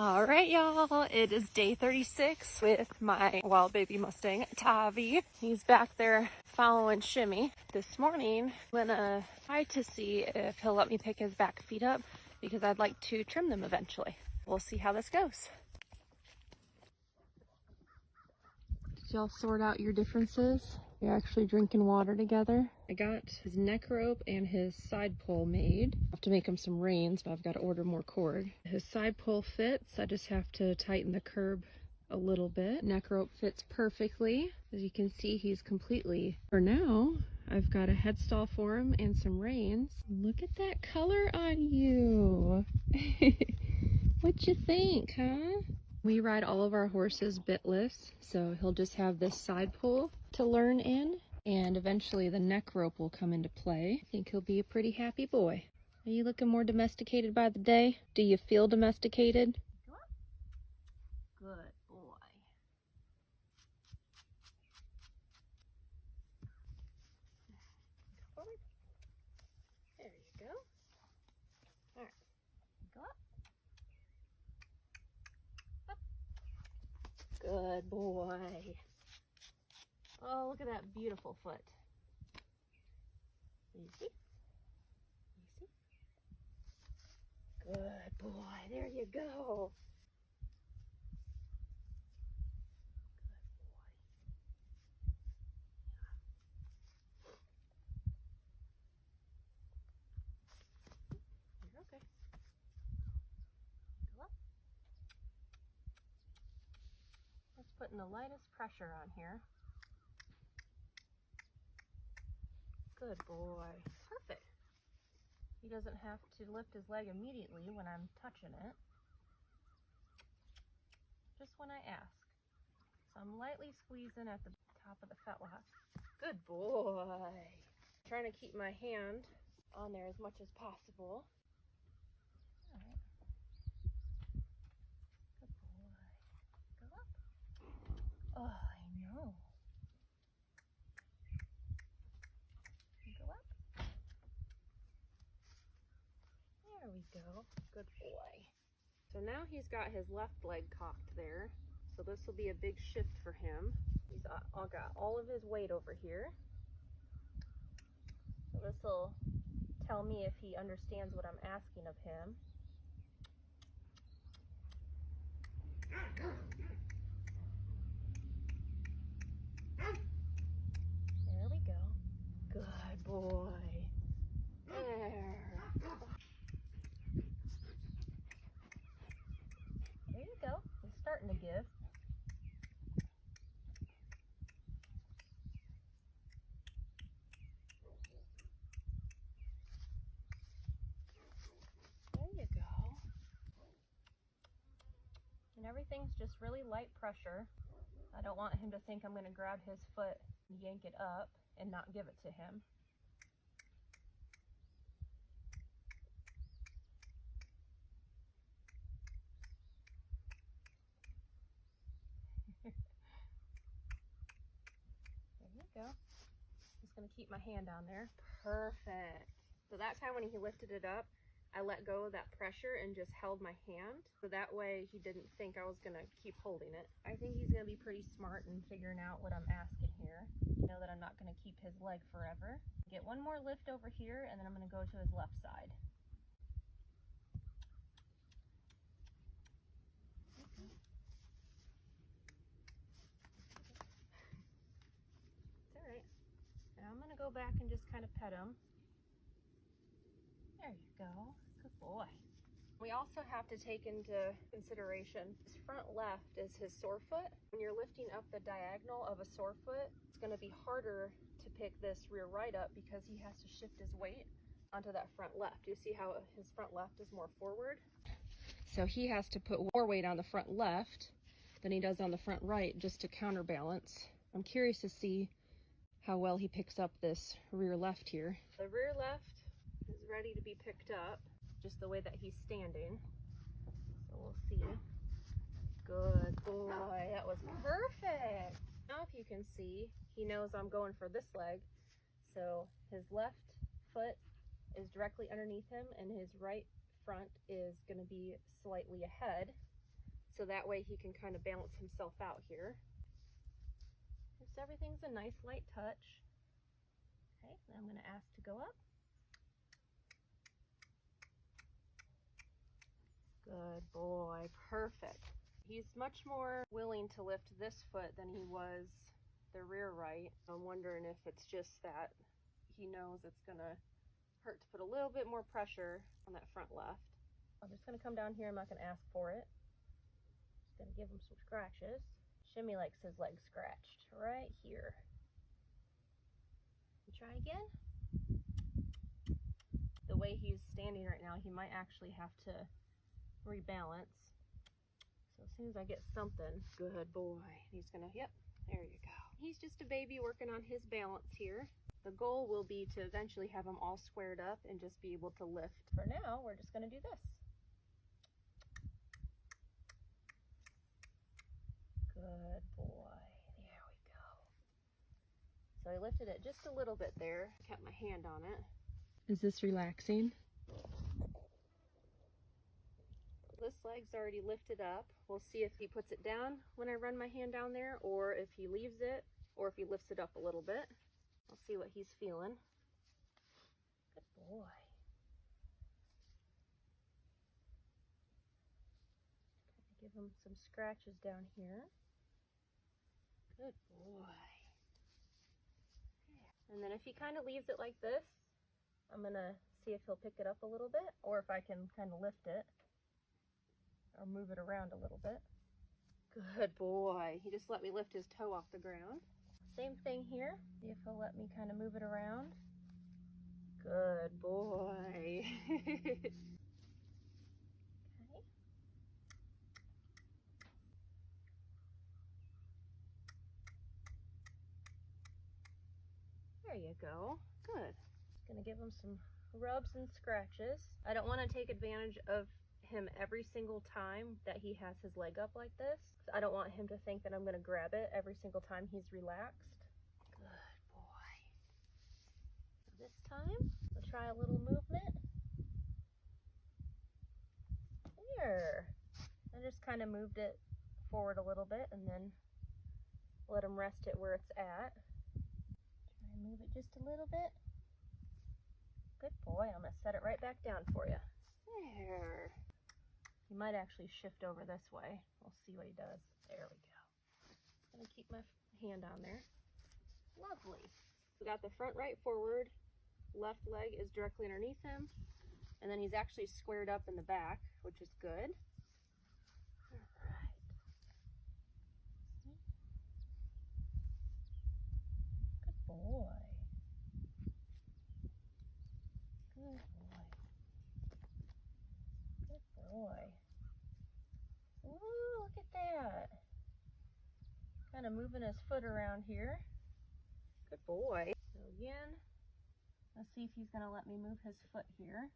All right, y'all, it is day 36 with my wild baby Mustang, Tavi. He's back there following Shimmy. This morning, I'm gonna try to see if he'll let me pick his back feet up because I'd like to trim them eventually. We'll see how this goes. Did y'all sort out your differences? You're actually drinking water together. I got his neck rope and his side pole made. I have to make him some reins, but I've got to order more cord. His side pole fits. I just have to tighten the curb a little bit. Neck rope fits perfectly. As you can see, he's completely, for now, I've got a head stall for him and some reins. Look at that color on you. What you think, huh? We ride all of our horses bitless, so he'll just have this side pole to learn in, and eventually the neck rope will come into play. I think he'll be a pretty happy boy. Are you looking more domesticated by the day? Do you feel domesticated? Good boy. There you go. All right, go up. Good boy. Oh, look at that beautiful foot. Easy. Easy. Good boy. There you go. Good boy. You're okay. Go up. Just putting the lightest pressure on here. Good boy. Perfect. He doesn't have to lift his leg immediately when I'm touching it. Just when I ask. So I'm lightly squeezing at the top of the fetlock. Good boy. I'm trying to keep my hand on there as much as possible. All right. Good boy. Go up. Oh, I know. Go up. There we go. Good boy. So now he's got his left leg cocked there. So this will be a big shift for him. He's got all of his weight over here. So this will tell me if he understands what I'm asking of him. There we go. Good boy. There. There you go. He's starting to give. There you go. And everything's just really light pressure. I don't want him to think I'm going to grab his foot and yank it up and not give it to him. There you go. Just going to keep my hand on there. Perfect. So that time when he lifted it up, I let go of that pressure and just held my hand. So that way he didn't think I was going to keep holding it. I think he's going to be pretty smart in figuring out what I'm asking here. Know that I'm not going to keep his leg forever. Get one more lift over here and then I'm going to go to his left side. Okay. It's all right. Now I'm going to go back and just kind of pet him. There you go. Good boy. We also have to take into consideration his front left is his sore foot. When you're lifting up the diagonal of a sore foot, it's going to be harder to pick this rear right up because he has to shift his weight onto that front left. You see how his front left is more forward? So he has to put more weight on the front left than he does on the front right just to counterbalance. I'm curious to see how well he picks up this rear left here. The rear left is ready to be picked up, just the way that he's standing. So we'll see. Good boy, that was perfect. Now if you can see, he knows I'm going for this leg. So his left foot is directly underneath him and his right front is going to be slightly ahead. so that way he can kind of balance himself out here. Just everything's a nice light touch. Okay, now I'm going to ask to go up. Good boy, perfect. He's much more willing to lift this foot than he was the rear right. I'm wondering if it's just that he knows it's gonna hurt to put a little bit more pressure on that front left. I'm just gonna come down here, I'm not gonna ask for it. Just gonna give him some scratches. Shimmy likes his leg scratched right here. Try again. The way he's standing right now, he might actually have to rebalance. So as soon as I get something, good boy. He's gonna, yep, there you go. He's just a baby working on his balance here. The goal will be to eventually have him all squared up and just be able to lift. For now, we're just gonna do this. Good boy, there we go. So I lifted it just a little bit there, kept my hand on it. Is this relaxing? This leg's already lifted up. We'll see if he puts it down when I run my hand down there, or if he leaves it, or if he lifts it up a little bit. I'll see what he's feeling. Good boy. Give him some scratches down here. Good boy. And then if he kind of leaves it like this, I'm gonna see if he'll pick it up a little bit, or if I can kind of lift it or move it around a little bit. Good boy. He just let me lift his toe off the ground. Same thing here. See if he'll let me kind of move it around. Good boy. Okay. There you go. Good. Gonna give him some rubs and scratches. I don't want to take advantage of him every single time that he has his leg up like this. I don't want him to think that I'm going to grab it every single time he's relaxed. Good boy. So this time, we'll try a little movement. There. I just kind of moved it forward a little bit and then let him rest it where it's at. Try and move it just a little bit. Good boy. I'm going to set it right back down for you. There. He might actually shift over this way. We'll see what he does. There we go. I'm going to keep my hand on there. Lovely. We got the front right forward. Left leg is directly underneath him. And then he's actually squared up in the back, which is good. All right. Good boy. Good boy. Good boy. Ooh, look at that. Kind of moving his foot around here. Good boy. So again, let's see if he's going to let me move his foot here.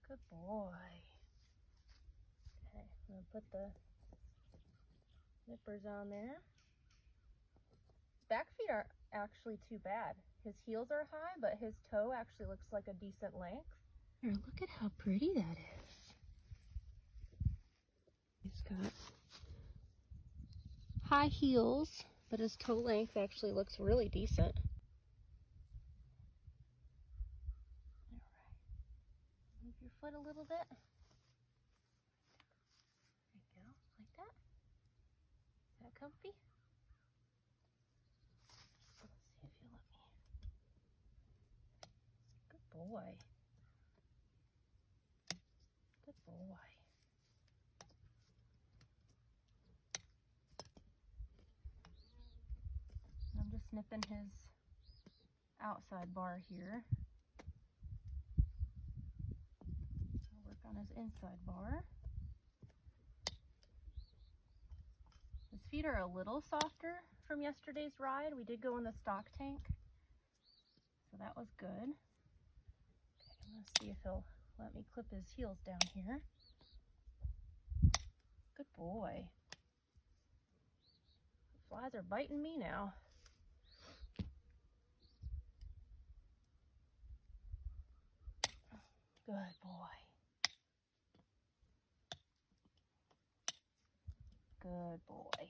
Good boy. Okay, I'm going to put the nippers on there. Back feet aren't actually too bad. His heels are high, but his toe actually looks like a decent length. Here, look at how pretty that is. He's got high heels, but his toe length actually looks really decent. All right. Move your foot a little bit. There you go, like that. Is that comfy? Let's see if you'll let me. Good boy. Good boy. I'm just snipping his outside bar here. I'll work on his inside bar. His feet are a little softer from yesterday's ride. We did go in the stock tank, so that was good. Okay, I'm gonna see if he'll let me clip his heels down here. Good boy. The flies are biting me now. Good boy. Good boy.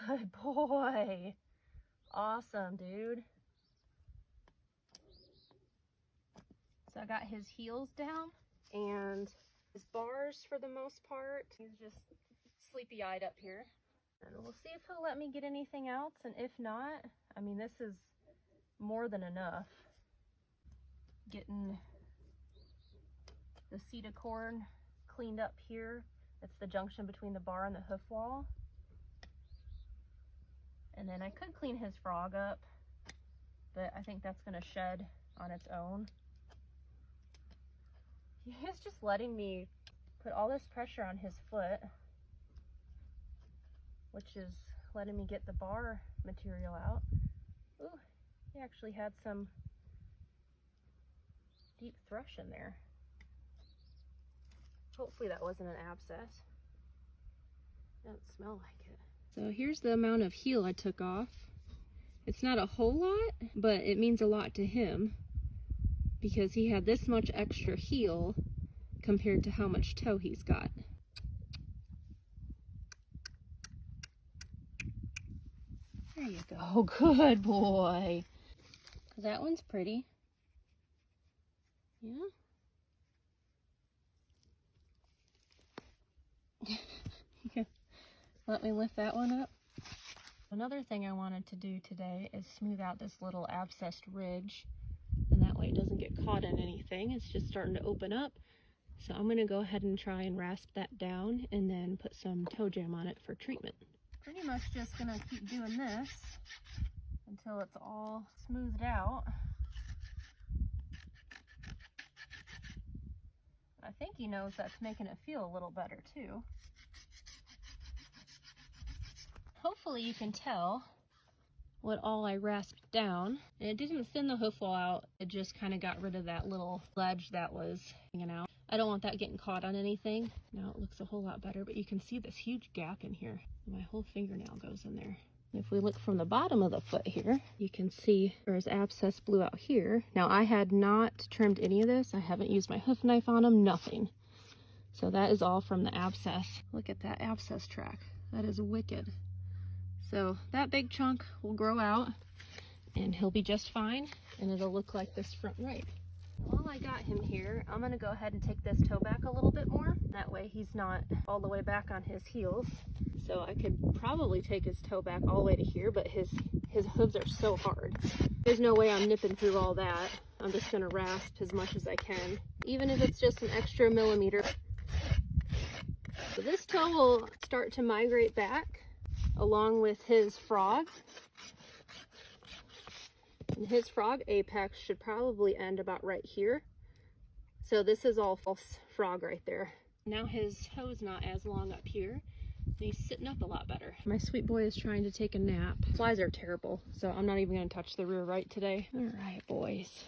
Good boy. Awesome, dude. So I got his heels down and his bars for the most part. He's just sleepy-eyed up here. And we'll see if he'll let me get anything else. And if not, I mean, this is more than enough. Getting the seat of corn cleaned up here. It's the junction between the bar and the hoof wall. And then I could clean his frog up, but I think that's gonna shed on its own. He's just letting me put all this pressure on his foot, which is letting me get the bar material out. Ooh, he actually had some deep thrush in there. Hopefully that wasn't an abscess. Doesn't smell like it. So here's the amount of heel I took off. It's not a whole lot, but it means a lot to him because he had this much extra heel compared to how much toe he's got. There you go. Good boy. That one's pretty. Yeah. Let me lift that one up. Another thing I wanted to do today is smooth out this little abscessed ridge, and that way it doesn't get caught in anything. It's just starting to open up. So I'm going to go ahead and try and rasp that down and then put some toe jam on it for treatment. Pretty much just going to keep doing this until it's all smoothed out. I think he knows that's making it feel a little better too. Hopefully you can tell what all I rasped down. And it didn't thin the hoof wall out, it just kind of got rid of that little ledge that was hanging out. I don't want that getting caught on anything. Now it looks a whole lot better, but you can see this huge gap in here. My whole fingernail goes in there. If we look from the bottom of the foot here, you can see there's abscess blew out here. Now I had not trimmed any of this. I haven't used my hoof knife on them, nothing. So that is all from the abscess. Look at that abscess track. That is wicked. So that big chunk will grow out and he'll be just fine and it'll look like this front right. While I got him here, I'm gonna go ahead and take this toe back a little bit more. That way he's not all the way back on his heels. So I could probably take his toe back all the way to here, but his hooves are so hard. There's no way I'm nipping through all that. I'm just gonna rasp as much as I can, even if it's just an extra millimeter. So this toe will start to migrate back along with his frog. And his frog apex should probably end about right here. So this is all false frog right there. Now his toe's not as long up here. He's sitting up a lot better. My sweet boy is trying to take a nap. Flies are terrible, so I'm not even gonna touch the rear right today. All right, boys.